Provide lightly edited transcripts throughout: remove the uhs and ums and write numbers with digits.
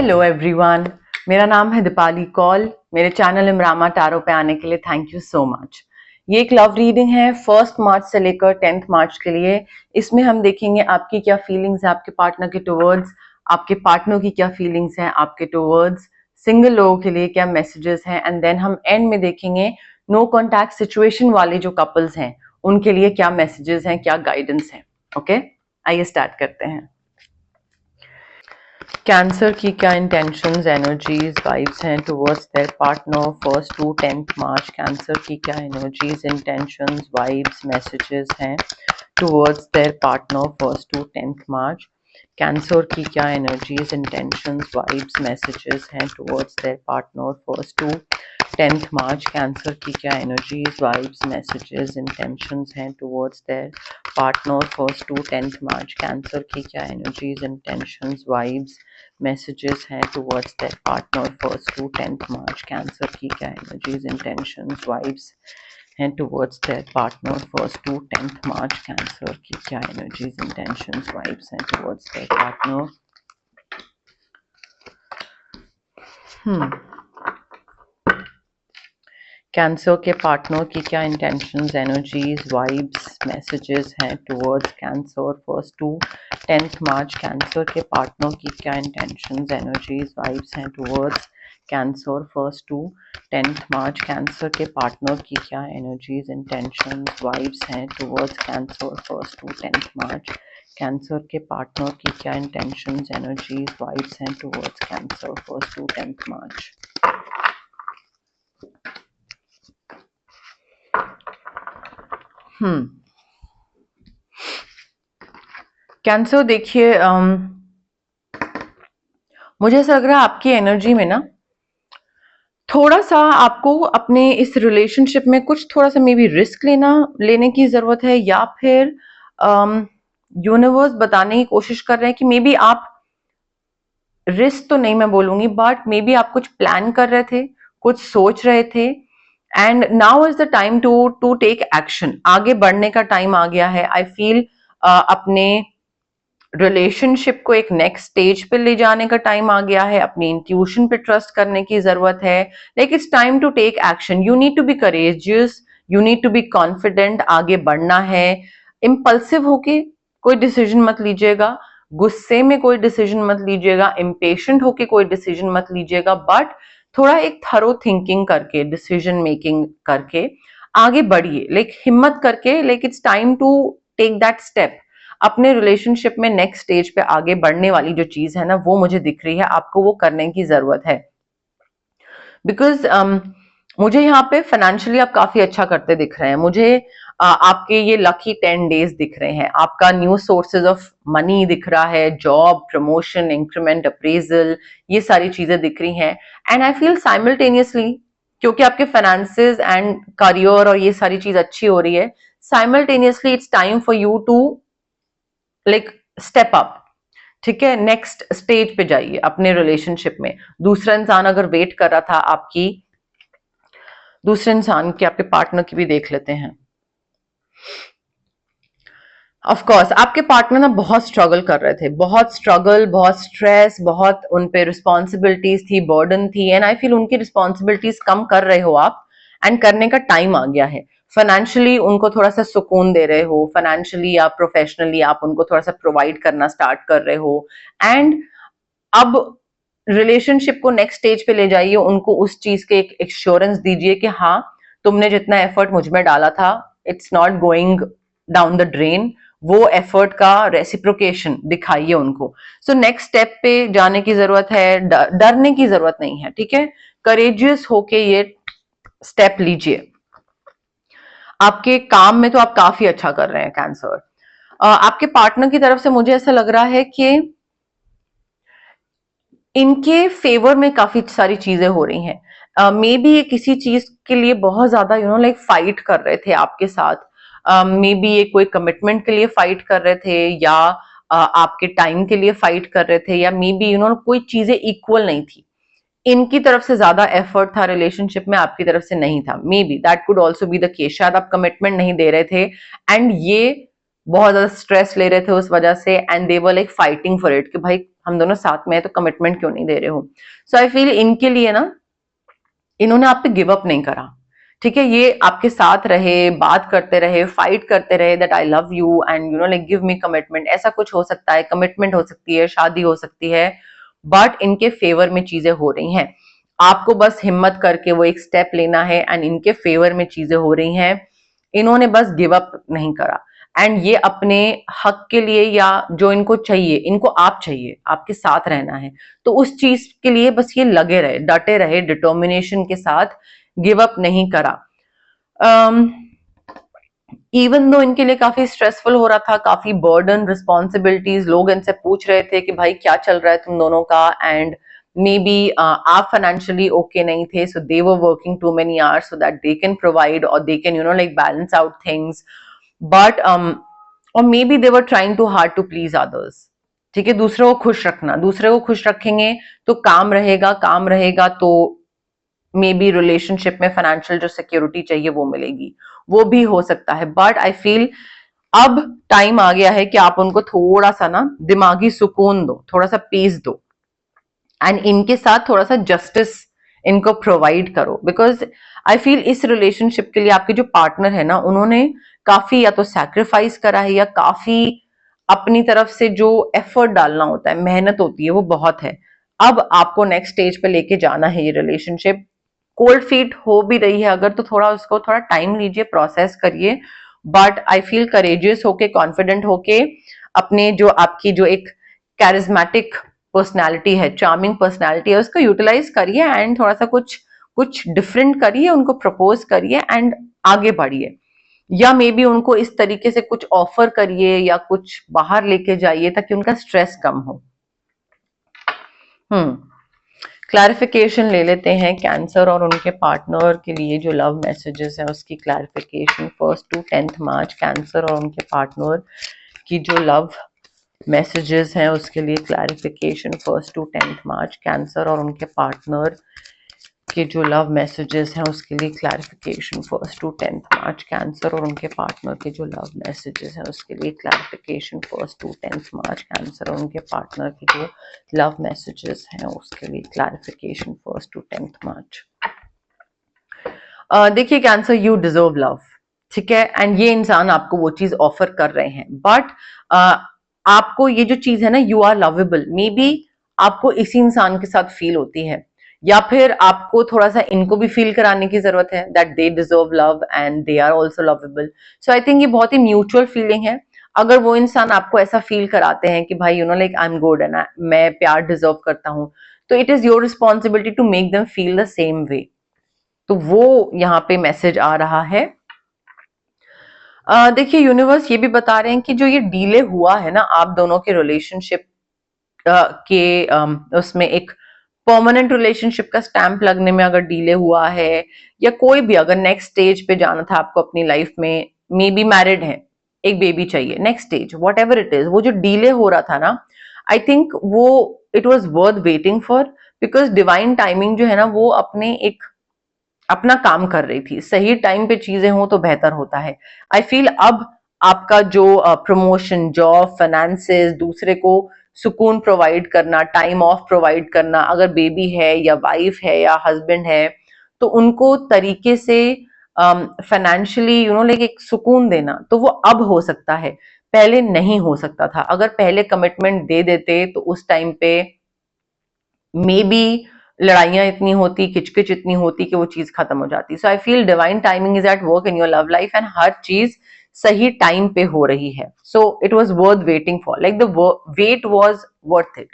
Hello everyone, मेरा नाम है दीपाली कौल। मेरे चैनल इमरामा टैरो पे आने के लिए थैंक यू सो मच। ये एक लव रीडिंग है 1 मार्च से लेकर 10 मार्च के लिए। इसमें हम देखेंगे आपकी क्या फीलिंग्स है आपके पार्टनर के टुवर्ड्स, आपके पार्टनर की क्या फीलिंग्स हैं आपके टुवर्ड्स, सिंगल लोगों के लिए क्या मैसेजेस हैं, एंड देन हम एंड में देखेंगे नो कॉन्टैक्ट सिचुएशन वाले जो कपल्स हैं उनके लिए क्या मैसेजेस हैं, क्या गाइडेंस है। ओके, आइए स्टार्ट करते हैं। कैंसर की क्या इंटेंशंस, एनर्जीज, वाइब्स हैं towards their partner 1 to 10 March. Cancer की क्या एनर्जीज, इंटेंशंस, वाइब्स, मैसेजेस हैं towards their partner 1 to 10 March. Cancer की क्या एनर्जीज, इंटेंशंस, वाइब्स, मैसेजेस हैं towards their partner 1 to 10 March. Cancer की क्या एनर्जीज, वाइब्स, मैसेजेस, इंटेंशंस हैं towards their partner 1 to 10 March. Cancer की क्या एनर्जीज, इंटेंशंस, वाइब्स, मैसेजेस हैं towards their partner 1 to 10 March. Cancer की क्या एनर्जीज, इंटेंशंस, वाइब्स हैं towards their partner 1 to 10 March. Cancer की क्या एनर्जीज, इंटेंशंस, वाइब्स हैं टुवर्ड्स देयर पार्टनर। कैंसर के पार्टनर की क्या इंटेंशंस, एनर्जीज, वाइब्स, मैसेजेस हैं towards cancer 1 to 10 March. Cancer के पार्टनर की क्या इंटेंशंस, एनर्जीज, वाइब्स हैं towards cancer 1 to 10 March. Cancer के पार्टनर की क्या एनर्जीज, इंटेंशंस, वाइब्स हैं towards cancer 1 to 10 March. Cancer के पार्टनर की क्या इंटेंशंस, एनर्जीज, वाइब्स हैं towards cancer 1 to 10 March. Cancer देखिए, मुझे ऐसा लग रहा है आपकी एनर्जी में ना थोड़ा सा आपको अपने इस रिलेशनशिप में कुछ थोड़ा सा मे बी रिस्क लेने की जरूरत है, या फिर यूनिवर्स बताने की कोशिश कर रहे हैं कि मे बी आप रिस्क तो नहीं मैं बोलूंगी, बट मे बी आप कुछ प्लान कर रहे थे, कुछ सोच रहे थे, and now is the time to take action. आगे बढ़ने का टाइम आ गया है। आई फील अपने रिलेशनशिप को एक नेक्स्ट स्टेज पे ले जाने का टाइम आ गया है। अपनी इंट्यूशन पे ट्रस्ट करने की जरूरत है। Like it's time to take action. You need to be courageous, you need to be confident. आगे बढ़ना है। इम्पल्सिव होके कोई डिसीजन मत लीजिएगा, गुस्से में कोई डिसीजन मत लीजिएगा, इम्पेशेंट होके कोई डिसीजन मत लीजिएगा, बट थोड़ा एक थरो थिंकिंग करके, डिसीजन मेकिंग करके आगे बढ़िए। लाइक हिम्मत करके, like it's time to take that step. अपने रिलेशनशिप में नेक्स्ट स्टेज पे आगे बढ़ने वाली जो चीज है ना, वो मुझे दिख रही है, आपको वो करने की जरूरत है। बिकॉज मुझे यहाँ पे फाइनेंशियली आप काफी अच्छा करते दिख रहे हैं। मुझे आपके ये लकी 10 डेज दिख रहे हैं। आपका न्यू सोर्सेज ऑफ मनी दिख रहा है, जॉब, प्रमोशन, इंक्रीमेंट, अप्रेजल, ये सारी चीजें दिख रही हैं। एंड आई फील साइमल्टेनियसली, क्योंकि आपके फाइनेंसेस एंड करियर और ये सारी चीज अच्छी हो रही है, simultaneously it's time for you to like step up. ठीक है, नेक्स्ट स्टेज पे जाइए अपने रिलेशनशिप में। दूसरा इंसान अगर वेट कर रहा था आपकी, दूसरे इंसान की, आपके पार्टनर की भी देख लेते हैं। ऑफ कोर्स आपके पार्टनर ना बहुत स्ट्रगल कर रहे थे, बहुत स्ट्रगल, बहुत स्ट्रेस, बहुत उन पे रिस्पॉन्सिबिलिटीज थी, बर्डन थी, एंड आई फील उनकी रिस्पॉन्सिबिलिटीज कम कर रहे हो आप, एंड करने का टाइम आ गया है। फाइनेंशियली उनको थोड़ा सा सुकून दे रहे हो, फाइनेंशियली या प्रोफेशनली आप उनको थोड़ा सा प्रोवाइड करना स्टार्ट कर रहे हो, एंड अब रिलेशनशिप को नेक्स्ट स्टेज पे ले जाइए। उनको उस चीज के एक एश्योरेंस दीजिए कि हाँ, तुमने जितना एफर्ट मुझ में डाला था, it's not going down the drain. वो एफर्ट का रेसिप्रोकेशन दिखाइए उनको। सो नेक्स्ट स्टेप पे जाने की जरूरत है, डरने की जरूरत नहीं है। ठीक है, करेजियस होके ये स्टेप लीजिए। आपके काम में तो आप काफी अच्छा कर रहे हैं कैंसर। आपके पार्टनर की तरफ से मुझे ऐसा लग रहा है कि इनके फेवर में काफी सारी चीजें हो रही हैं। मे बी ये किसी चीज के लिए बहुत ज्यादा लाइक फाइट कर रहे थे आपके साथ। मे बी ये कोई कमिटमेंट के लिए फाइट कर रहे थे, या आपके टाइम के लिए फाइट कर रहे थे, या मे बी कोई चीजें इक्वल नहीं थी। इनकी तरफ से ज्यादा एफर्ट था रिलेशनशिप में, आपकी तरफ से नहीं था। May be that could also be the case. शायद आप कमिटमेंट नहीं दे रहे थे, एंड ये बहुत ज्यादा स्ट्रेस ले रहे थे उस वजह से, and they were like fighting for it कि भाई हम दोनों साथ में है तो कमिटमेंट क्यों नहीं दे रहे हो? सो आई फील इनके लिए ना, इन्होंने आप पे गिव अप नहीं करा, ठीक है? ये आपके साथ रहे, बात करते रहे, फाइट करते रहे that I love you and you know like give me commitment. ऐसा कुछ हो सकता है, कमिटमेंट हो सकती है, शादी हो सकती है, बट इनके फेवर में चीजें हो रही हैं। आपको बस हिम्मत करके वो एक स्टेप लेना है एंड इनके फेवर में चीजें हो रही हैं। इन्होंने बस गिव अप नहीं करा एंड ये अपने हक के लिए या जो इनको चाहिए, इनको आप चाहिए, आपके साथ रहना है, तो उस चीज के लिए बस ये लगे रहे, डटे रहे, डिटर्मिनेशन के साथ गिव अप नहीं करा। इवन दो इनके लिए काफी स्ट्रेसफुल हो रहा था, काफी बर्डन, रिस्पॉन्सिबिलिटीज, लोग इनसे पूछ रहे थे कि भाई क्या चल रहा है तुम दोनों का, एंड मे बी आप फाइनेंशियली ओके नहीं थे, so they were working too many hours so that they can provide और they can you know like balance out things, but और maybe they were trying too hard to please others, ठीक है? दूसरे को खुश रखना, दूसरे को खुश रखेंगे तो काम रहेगा तो मे बी रिलेशनशिप में फाइनेंशियल जो सिक्योरिटी चाहिए वो मिलेगी, वो भी हो सकता है। बट आई फील अब टाइम आ गया है कि आप उनको थोड़ा सा ना दिमागी सुकून दो, थोड़ा सा पीस दो एंड इनके साथ थोड़ा सा जस्टिस इनको प्रोवाइड करो, बिकॉज आई फील इस रिलेशनशिप के लिए आपके जो पार्टनर है ना, उन्होंने काफी या तो सैक्रिफाइस करा है या काफी अपनी तरफ से जो एफर्ट डालना होता है, मेहनत होती है, वो बहुत है। अब आपको नेक्स्ट स्टेज पे लेके जाना है ये रिलेशनशिप। कोल्ड फीट हो भी रही है अगर, तो थोड़ा उसको थोड़ा टाइम लीजिए, प्रोसेस करिए, बट आई फील करेजियस होके, कॉन्फिडेंट होके, अपने जो आपकी जो एक कैरिज्मेटिक पर्सनालिटी है, चार्मिंग पर्सनालिटी है, उसको यूटिलाइज करिए एंड थोड़ा सा कुछ कुछ डिफरेंट करिए, उनको प्रपोज करिए एंड आगे बढ़िए, या मे बी उनको इस तरीके से कुछ ऑफर करिए या कुछ बाहर लेके जाइए ताकि उनका स्ट्रेस कम हो। क्लैरिफिकेशन ले लेते हैं कैंसर और उनके पार्टनर के लिए जो लव मैसेजेस है उसकी क्लैरिफिकेशन 1 to 10 मार्च। कैंसर और उनके पार्टनर की जो लव मैसेजेस हैं उसके लिए क्लैरिफिकेशन 1 to 10 मार्च। कैंसर और उनके पार्टनर के जो लव मैसेजेस हैं उसके लिए क्लैरिफिकेशन 1 to 10 मार्च। कैंसर और उनके पार्टनर के जो लव मैसेजेस हैं उसके लिए क्लैरिफिकेशन 1 to 10 मार्च। कैंसर और उनके पार्टनर के जो लव मैसेजेस हैं उसके लिए क्लैरिफिकेशन 1 to 10 मार्च। देखिए कैंसर, यू डिजर्व लव, ठीक है? एंड ये इंसान आपको वो चीज ऑफर कर रहे हैं, बट आपको ये जो चीज है ना, you are lovable, maybe आपको इसी इंसान के साथ फील होती है, या फिर आपको थोड़ा सा इनको भी फील कराने की जरूरत है that they deserve love and they are also lovable. So I think ये बहुत ही म्यूचुअल फीलिंग है। अगर वो इंसान आपको ऐसा फील कराते हैं कि भाई you know like I am good and मैं प्यार डिजर्व करता हूं, तो it is your responsibility to make them feel the same way. तो वो यहाँ पे मैसेज आ रहा है। देखिए यूनिवर्स ये भी बता रहे हैं कि जो ये डीले हुआ है ना आप दोनों के रिलेशनशिप के उसमें एक परमानेंट रिलेशनशिप का स्टैंप लगने में अगर डीले हुआ है, या कोई भी अगर नेक्स्ट स्टेज पे जाना था आपको अपनी लाइफ में, मे बी मैरिड है, एक बेबी चाहिए, next stage what ever it is, वो जो डीले हो रहा था ना, आई थिंक वो it was worth waiting for, because divine timing जो है ना वो अपने एक अपना काम कर रही थी। सही टाइम पे चीजें हो तो बेहतर होता है। आई फील अब आपका जो प्रमोशन, जॉब, फाइनेंसेस, दूसरे को सुकून प्रोवाइड करना, टाइम ऑफ प्रोवाइड करना, अगर बेबी है या वाइफ है या हस्बैंड है, तो उनको तरीके से फाइनेंशियली यू नो लाइक एक सुकून देना, तो वो अब हो सकता है, पहले नहीं हो सकता था। अगर पहले कमिटमेंट दे देते तो उस टाइम पे मे बी लड़ाइयां इतनी होती, किचकिच इतनी होती कि वो चीज खत्म हो जाती। So I feel divine timing is at work in your love life and हर चीज सही टाइम पे हो रही है। So it was worth waiting for, like the wait was worth it.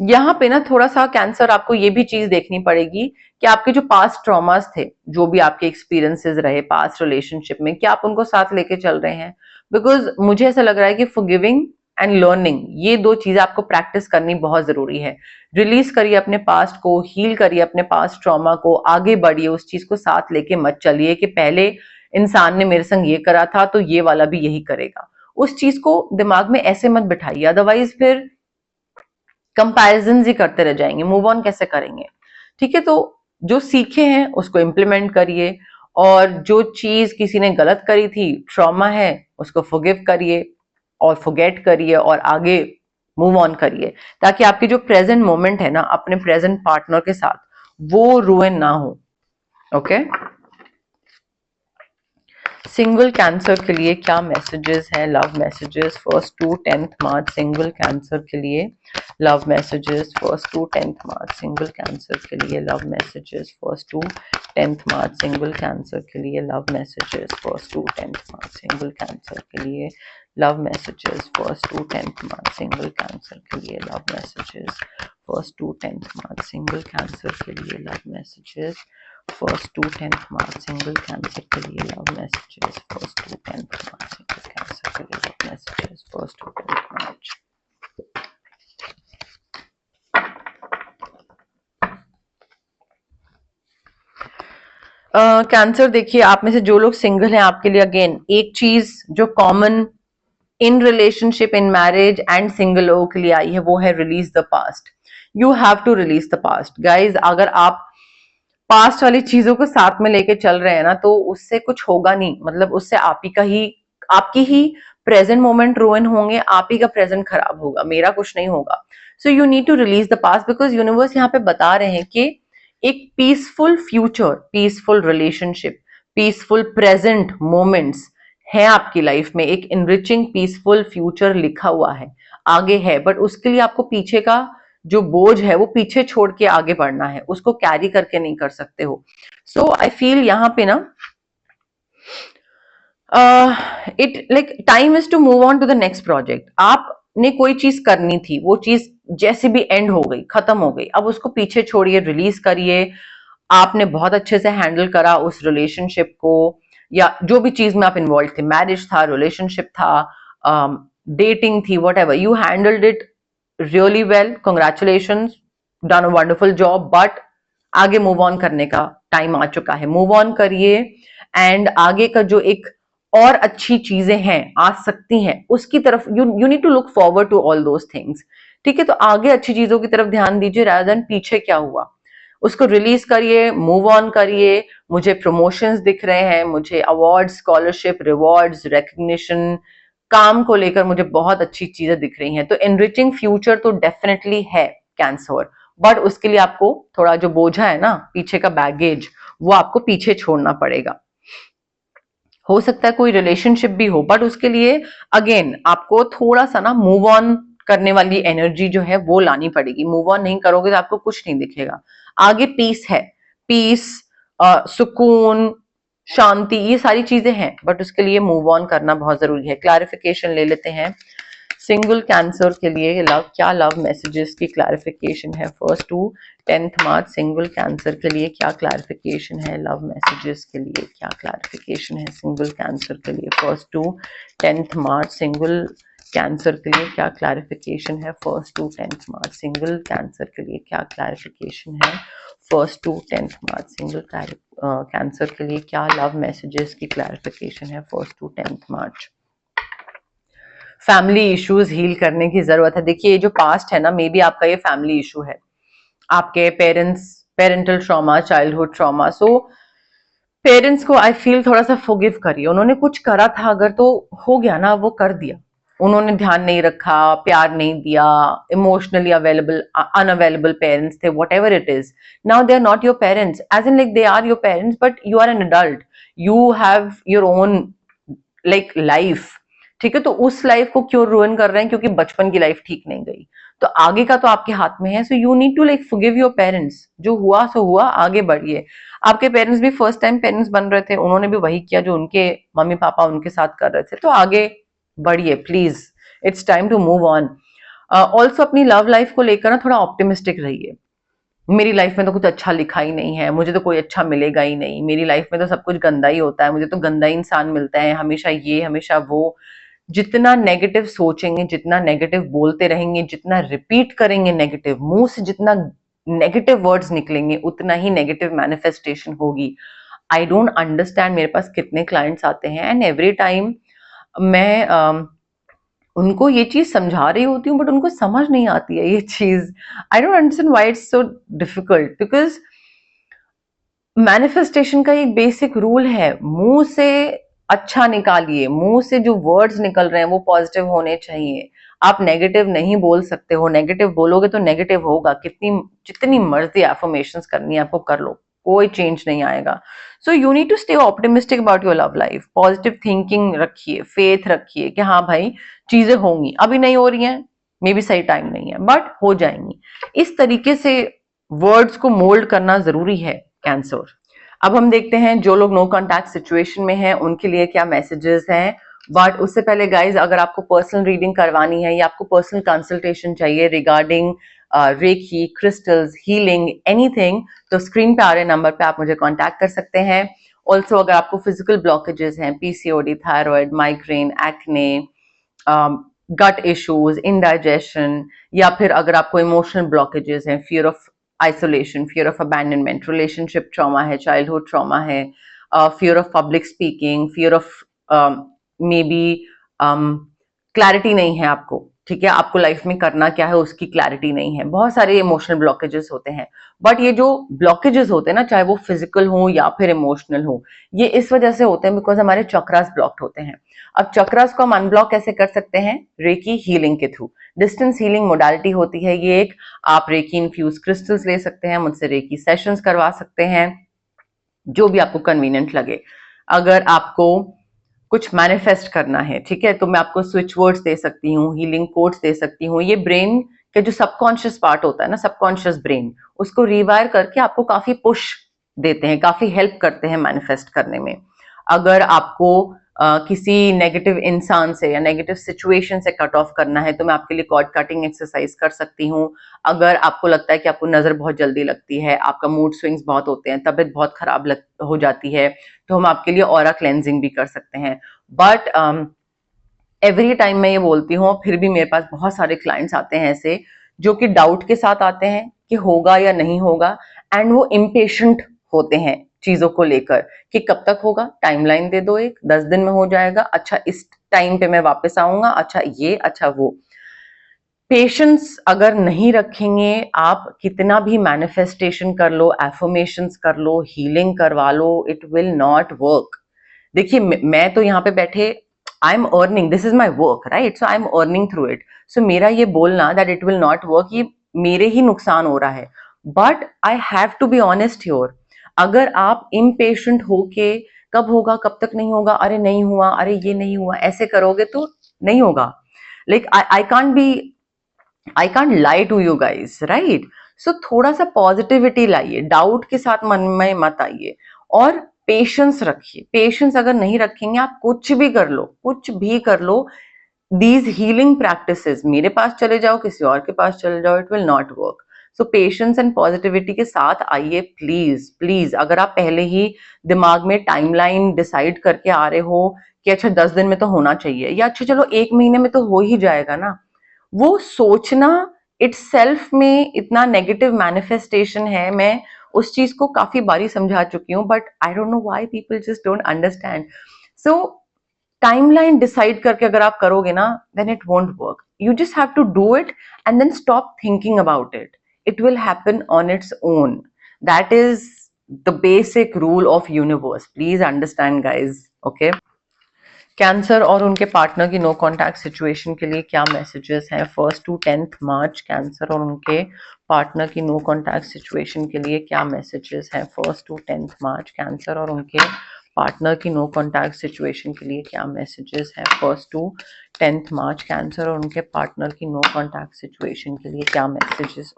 यहाँ पे ना थोड़ा सा कैंसर आपको ये भी चीज देखनी पड़ेगी कि आपके जो पास्ट ट्रॉमास थे, जो भी आपके एक्सपीरियंसेस रहे पास्ट रिलेशनशिप में, क्या आप उनको साथ लेके चल रहे हैं? बिकॉज मुझे ऐसा लग रहा है कि फॉरगिविंग एंड लर्निंग, ये दो चीजें आपको प्रैक्टिस करनी बहुत जरूरी है। रिलीज करिए अपने पास्ट को, हील करिए अपने पास्ट ट्रॉमा को, आगे बढ़िए, उस चीज को साथ लेके मत चलिए कि पहले इंसान ने मेरे संग ये करा था तो ये वाला भी यही करेगा। उस चीज को दिमाग में ऐसे मत बिठाइए, अदरवाइज फिर कंपैरिजन ही करते रह जाएंगे, मूव ऑन कैसे करेंगे? ठीक है, तो जो सीखे हैं उसको इम्प्लीमेंट करिए, और जो चीज किसी ने गलत करी थी, ट्रॉमा है, उसको फॉरगिव करिए, और फॉरगेट करिए और आगे मूव ऑन करिए, ताकि आपकी जो प्रेजेंट मोमेंट है ना अपने प्रेजेंट पार्टनर के साथ, वो रुइन ना हो। ओके, सिंगल कैंसर के लिए क्या मैसेजेस हैं, love messages 1st to 10th March single cancer के लिए love messages 1st to 10th March single cancer के लिए love messages 1st to 10th March single cancer के लिए love messages 1st to 10th March single cancer के लिए love messages 1st to 10th March single cancer के लिए love messages 1st to 10th March single cancer के लिए love messages 1st to 10th March single cancer के लिए love messages 1st to 10th March single cancer के लिए love messages 1st to 10th March. Cancer देखिए, आप में से जो लोग सिंगल हैं आपके लिए अगेन एक चीज जो common in relationship, in marriage and single लोगों के लिए आई है, वो है release the past. You have to release the past guys. अगर आप पास्ट वाली चीजों को साथ में लेके चल रहे हैं ना, तो उससे कुछ होगा नहीं, मतलब उससे आपकी ही प्रेजेंट मोमेंट रुइन होंगे, आप ही का प्रेजेंट खराब होगा, मेरा कुछ नहीं होगा। So you need to release the past, because universe यहाँ पे बता रहे हैं कि एक peaceful future, peaceful relationship, peaceful present moments है आपकी लाइफ में, एक इनरिचिंग पीसफुल फ्यूचर लिखा हुआ है, आगे है। बट उसके लिए आपको पीछे का जो बोझ है वो पीछे छोड़ के आगे बढ़ना है, उसको कैरी करके नहीं कर सकते हो। सो आई फील यहाँ पे ना it like time is to move on to the next project. आपने कोई चीज करनी थी, वो चीज जैसे भी एंड हो गई, खत्म हो गई, अब उसको पीछे छोड़िए, रिलीज करिए। आपने बहुत अच्छे से हैंडल करा उस रिलेशनशिप को, या जो भी चीज में आप इन्वॉल्व थे, मैरिज था, रिलेशनशिप था, डेटिंग थी, what ever, you handled it really well, congratulations, done a wonderful job. But आगे मूव ऑन करने का टाइम आ चुका है, मूव ऑन करिए। एंड आगे का जो एक और अच्छी चीजें हैं, आ सकती हैं, उसकी तरफ you need to look forward to all those things. ठीक है, तो आगे अच्छी चीजों की तरफ ध्यान दीजिए, रादर देन पीछे क्या हुआ उसको रिलीज करिए, मूव ऑन करिए। मुझे प्रमोशंस दिख रहे हैं, मुझे अवार्ड, स्कॉलरशिप, रिवॉर्ड्स, रिकग्निशन, काम को लेकर मुझे बहुत अच्छी चीजें दिख रही हैं। तो एनरिचिंग फ्यूचर तो डेफिनेटली है कैंसर, बट उसके लिए आपको थोड़ा जो बोझा है ना, पीछे का बैगेज, वो आपको पीछे छोड़ना पड़ेगा। हो सकता है कोई रिलेशनशिप भी हो, बट उसके लिए अगेन आपको थोड़ा सा ना मूव ऑन करने वाली एनर्जी जो है वो लानी पड़ेगी। मूव ऑन नहीं करोगे तो आपको कुछ नहीं दिखेगा। आगे पीस है, पीस, सुकून, शांति, ये सारी चीजें हैं, बट उसके लिए मूव ऑन करना बहुत जरूरी है। क्लैरिफिकेशन ले लेते हैं सिंगल कैंसर के लिए, क्या लव मैसेजेस की क्लैरिफिकेशन है 1st to 10th March single cancer के लिए, क्या क्लैरिफिकेशन है लव मैसेजेस के लिए, क्या क्लैरिफिकेशन है सिंगल कैंसर के लिए 1st to 10th March single cancer के लिए, क्या क्लैरिफिकेशन है 1st to 10th March single cancer के लिए, क्या क्लैरिफिकेशन है 1st to 10th March single cancer के लिए, क्या लव मैसेजेस की क्लैरिफिकेशन है 1st to 10th March. Family issues heal करने की जरूरत है। देखिए, ये जो पास्ट है ना, मे बी आपका ये फैमिली इशू है, आपके parental trauma, childhood trauma. So parents को आई फील थोड़ा सा फॉरगिव करिए। उन्होंने कुछ करा था अगर, तो हो गया ना, वो कर दिया। उन्होंने ध्यान नहीं रखा, प्यार नहीं दिया, इमोशनली अवेलेबल अनअवेलेबल पेरेंट्स थे, whatever it is. Now they are not your parents, as in like they are your parents, but you are an adult, you have your own like life. ठीक है, तो उस life को क्यों ruin कर रहे हैं, क्योंकि बचपन की लाइफ ठीक नहीं गई, तो आगे का तो आपके हाथ में है। So you need to like forgive your parents, जो हुआ सो हुआ, आगे बढ़िए। आपके पेरेंट्स भी फर्स्ट टाइम पेरेंट्स बन रहे थे, उन्होंने भी वही किया जो उनके मम्मी पापा उनके साथ कर रहे थे, तो आगे बढ़िए please, it's time to move on. Also अपनी लव लाइफ को लेकर ना थोड़ा ऑप्टिमिस्टिक रहिए। मेरी लाइफ में तो कुछ अच्छा लिखा ही नहीं है, मुझे तो कोई अच्छा मिलेगा ही नहीं, मेरी लाइफ में तो सब कुछ गंदा ही होता है, मुझे तो गंदा ही इंसान मिलता है, हमेशा ये हमेशा वो। जितना नेगेटिव सोचेंगे, जितना नेगेटिव बोलते रहेंगे, जितना रिपीट करेंगे नेगेटिव, मुंह से जितना नेगेटिव वर्ड्स निकलेंगे, उतना ही नेगेटिव मैनिफेस्टेशन होगी। आई डोंट अंडरस्टैंड, मेरे पास कितने क्लाइंट्स आते हैं एंड एवरी टाइम मैं उनको ये चीज समझा रही होती हूँ, बट उनको समझ नहीं आती है ये चीज। I don't understand why it's so difficult, because manifestation का एक बेसिक रूल है, मुंह से अच्छा निकालिए, मुंह से जो वर्ड्स निकल रहे हैं वो पॉजिटिव होने चाहिए। आप नेगेटिव नहीं बोल सकते हो, नेगेटिव बोलोगे तो नेगेटिव होगा। कितनी जितनी मर्जी एफर्मेशंस करनी है आपको कर लो, कोई चेंज नहीं आएगा। So you need to stay optimistic about your love life, positive thinking रखिए, फेथ रखिए कि हाँ भाई चीजें होंगी, अभी नहीं हो रही हैं, मे बी सही टाइम नहीं है बट हो जाएंगी। इस तरीके से वर्ड्स को मोल्ड करना जरूरी है कैंसर। अब हम देखते हैं जो लोग नो कॉन्टैक्ट सिचुएशन में हैं उनके लिए क्या मैसेजेस हैं। बट उससे पहले गाइज, अगर आपको पर्सनल रीडिंग करवानी है या आपको पर्सनल कंसल्टेशन चाहिए regarding reiki, crystals, healing, anything, तो स्क्रीन पे आ रहे नंबर पे आप मुझे कांटेक्ट कर सकते हैं। ऑल्सो अगर आपको फिजिकल ब्लॉकेजेस हैं, पीसीओडी, थायराइड, माइग्रेन, एक्ने, गट इश्यूज, इंडाइजेशन, या फिर अगर आपको इमोशनल ब्लॉकेजेस हैं, fear of isolation, fear of abandonment, relationship trauma है, चाइल्डहुड ट्रॉमा है, fear of public speaking, fear of may be clarity नहीं है आपको, ठीक है, आपको लाइफ में करना क्या है उसकी क्लैरिटी नहीं है, बहुत सारे इमोशनल ब्लॉकेजेस होते हैं। बट ये जो ब्लॉकेजेस होते हैं ना, चाहे वो फिजिकल हो या फिर इमोशनल हो, ये इस वजह से होते हैं बिकॉज हमारे चक्रास ब्लॉक्ड होते हैं। अब चक्रास को हम अनब्लॉक कैसे कर सकते हैं? रेकी हीलिंग के थ्रू। डिस्टेंस हीलिंग मोडालिटी होती है ये एक। आप रेकी इन्फ्यूज क्रिस्टल्स ले सकते हैं, मुझसे रेकी सेशंस करवा सकते हैं, जो भी आपको कन्वीनियंट लगे। अगर आपको कुछ मैनिफेस्ट करना है, ठीक है, तो मैं आपको स्विच वर्ड्स दे सकती हूँ, हीलिंग कोड्स दे सकती हूँ। ये ब्रेन के जो सबकॉन्शियस पार्ट होता है ना, सबकॉन्शियस ब्रेन, उसको रिवायर करके आपको काफी पुश देते हैं, काफी हेल्प करते हैं मैनिफेस्ट करने में। अगर आपको किसी नेगेटिव इंसान से या नेगेटिव सिचुएशन से कट ऑफ करना है तो मैं आपके लिए कॉर्ड कटिंग एक्सरसाइज कर सकती हूँ। अगर आपको लगता है कि आपको नजर बहुत जल्दी लगती है, आपका मूड स्विंग्स बहुत होते हैं, तबीयत बहुत खराब हो जाती है, तो हम आपके लिए ऑरा क्लेंजिंग भी कर सकते हैं। बट एवरी टाइम मैं ये बोलती हूँ, फिर भी मेरे पास बहुत सारे क्लाइंट्स आते हैं ऐसे जो कि डाउट के साथ आते हैं कि होगा या नहीं होगा, एंड वो इम्पेशेंट होते हैं चीजों को लेकर कि कब तक होगा, टाइमलाइन दे दो, एक 10 दिन में हो जाएगा, अच्छा इस टाइम पे मैं वापस आऊंगा, अच्छा ये, अच्छा वो। पेशेंस अगर नहीं रखेंगे आप, कितना भी मैनिफेस्टेशन कर लो, एफर्मेशंस कर लो, हीलिंग करवा लो, इट विल नॉट वर्क। देखिए मैं तो यहाँ पे बैठे, I am earning, this is my work, right, so I am earning through it. सो मेरा ये बोलना that it will not work, ये मेरे ही नुकसान हो रहा है। But I have to be honest your, अगर आप इम्पेशेंट होके कब होगा, कब तक नहीं होगा, अरे नहीं हुआ, अरे ये नहीं हुआ, ऐसे करोगे तो नहीं होगा। Like I can't lie to you guys, right. So थोड़ा सा पॉजिटिविटी लाइए, डाउट के साथ मन में मत आइए, और पेशेंस रखिए। पेशेंस अगर नहीं रखेंगे आप, कुछ भी कर लो, कुछ भी कर लो, दीज हीलिंग प्रैक्टिसेस, मेरे पास चले जाओ, किसी और के पास चले जाओ, it will not work. So patience and positivity के साथ आइए प्लीज प्लीज। अगर आप पहले ही दिमाग में टाइमलाइन डिसाइड करके आ रहे हो कि अच्छा 10 दिन में तो होना चाहिए, या अच्छा चलो 1 महीने में तो हो ही जाएगा ना, वो सोचना इटसेल्फ में इतना नेगेटिव मैनिफेस्टेशन है। मैं उस चीज को काफी बारी समझा चुकी हूँ, but I don't know why people just don't understand. So timeline decide करके अगर आप करोगे ना, then it won't work. You just have to do it and then stop thinking about it, it will happen on its own. That is the basic rule of universe, please understand guys, okay. Cancer और उनके partner की no contact situation के लिए क्या messages हैं 1 to 10 March? Cancer और उनके partner की नो कांटेक्ट सिचुएशन के लिए क्या मैसेजेस हैं 1 to 10 मार्च? कैंसर और उनके पार्टनर की नो कांटेक्ट सिचुएशन के लिए क्या मैसेजेस हैं 1 to 10 मार्च? कैंसर और उनके पार्टनर की नो कांटेक्ट सिचुएशन के लिए क्या मैसेजेस?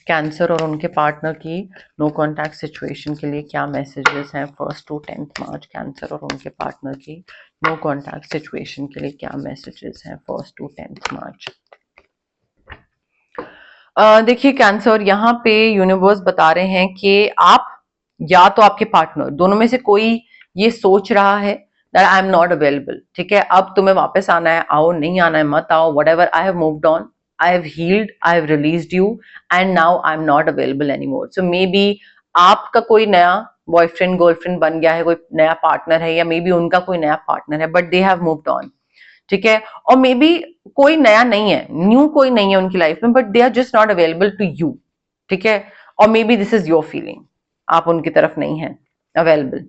कैंसर और उनके पार्टनर की नो कांटेक्ट सिचुएशन के लिए क्या मैसेजेस हैं 1 to 10 मार्च? कैंसर और उनके पार्टनर की नो कांटेक्ट सिचुएशन के लिए क्या मैसेजेस हैं 1 to 10 मार्च? देखिए कैंसर, यहाँ पे यूनिवर्स बता रहे हैं कि आप या तो आपके पार्टनर, दोनों में से कोई ये सोच रहा है that I am not available, ठीक है, अब तुम्हें वापस आना है, आओ, नहीं आना है मत आओ, whatever, I have moved on, I have healed, I have released you, and now I'm not available anymore. So maybe आपका कोई नया बॉयफ्रेंड गर्लफ्रेंड बन गया है, कोई नया पार्टनर है, या मे बी उनका कोई नया पार्टनर है, but they have moved on, ठीक है। और मे बी कोई नया नहीं है, न्यू कोई नहीं है उनकी लाइफ में, but they are just not available to you, ठीक है। और maybe this is your feeling, आप उनकी तरफ नहीं है available,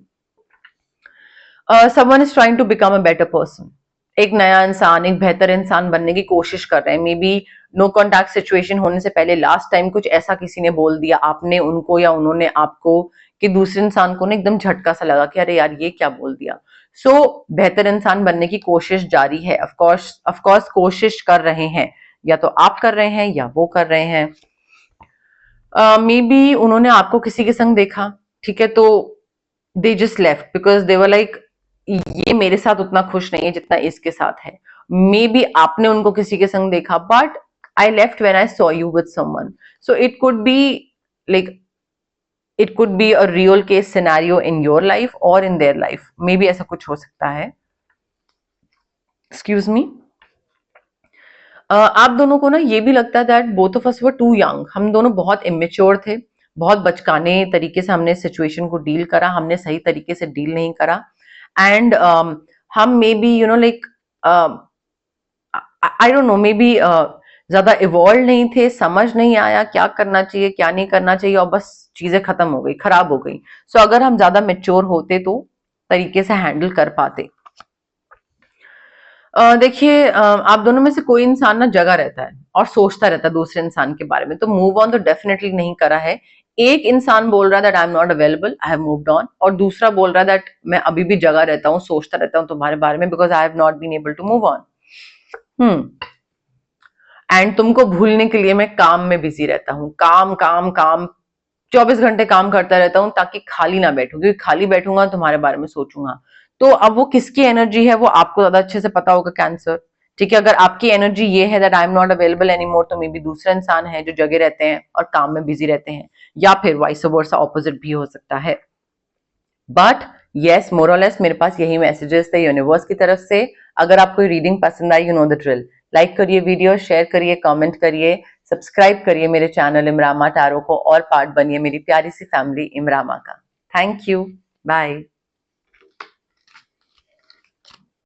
someone is trying to become a better person. एक नया इंसान, एक बेहतर इंसान बनने की कोशिश कर रहे हैं. Maybe no contact situation होने से पहले लास्ट टाइम कुछ ऐसा किसी ने बोल दिया, आपने उनको या उन्होंने आपको, कि दूसरे इंसान को ना एकदम झटका सा लगा कि अरे यार ये क्या बोल दिया. सो बेहतर इंसान बनने की कोशिश जारी है. ऑफ कोर्स कोशिश कर रहे हैं, या तो आप कर रहे हैं या वो कर रहे हैं. मे बी उन्होंने आपको किसी के संग देखा, ठीक है, तो they just left because they were like ये मेरे साथ उतना खुश नहीं है जितना इसके साथ है. मे बी आपने उनको किसी के संग देखा, but I left when I saw you with someone. So it could be like, it could be a real case scenario in your life और in their life. Maybe ऐसा कुछ हो सकता है. Excuse me. आप दोनों को ना ये भी लगता है that both of us were too young. हम दोनों बहुत इमेच्योर थे, बहुत बचकाने तरीके से हमने सिचुएशन को डील करा, हमने सही तरीके से डील नहीं करा. एंड हम may be you know like I don't no, may be ज्यादा इवॉल्व नहीं थे, समझ नहीं आया क्या करना चाहिए क्या नहीं करना चाहिए, और बस चीजें खत्म हो गई, खराब हो गई. सो अगर हम ज्यादा मेच्योर होते तो तरीके से हैंडल कर पाते. देखिए, आप दोनों में से कोई इंसान ना जगा रहता है और सोचता रहता है दूसरे इंसान के बारे में, तो मूव ऑन तो डेफिनेटली नहीं करा है. एक इंसान बोल रहा है that I am not available, I have moved on, और दूसरा बोल रहा है दैट मैं अभी भी जगा रहता हूँ, सोचता रहता हूँ तुम्हारे बारे में because I have not been able to move on. And तुमको भूलने के लिए मैं काम में बिजी रहता हूँ, काम काम काम, 24 घंटे काम करता रहता हूँ ताकि खाली ना बैठूं, क्योंकि खाली बैठूंगा तुम्हारे बारे में सोचूंगा. तो अब वो किसकी एनर्जी है वो आपको ज्यादा अच्छे से पता होगा, कैंसर. ठीक है, अगर आपकी एनर्जी ये है that I am not available any more, तो मे बी दूसरा इंसान है जो जगे रहते हैं और काम में बिजी रहते हैं, या फिर वाइस वर्सा ऑपोजिट भी हो सकता है. बट येस, मोर और लेस मेरे पास यही मैसेजेस थे यूनिवर्स की तरफ से. अगर आपको रीडिंग पसंद आई, you know the drill. Like करिए वीडियो, शेयर करिए, कमेंट करिए, सब्सक्राइब करिए मेरे चैनल इमरामा टैरो को, और पार्ट बनिए मेरी प्यारी सी फैमिली इमरामा का. Thank you. बाय.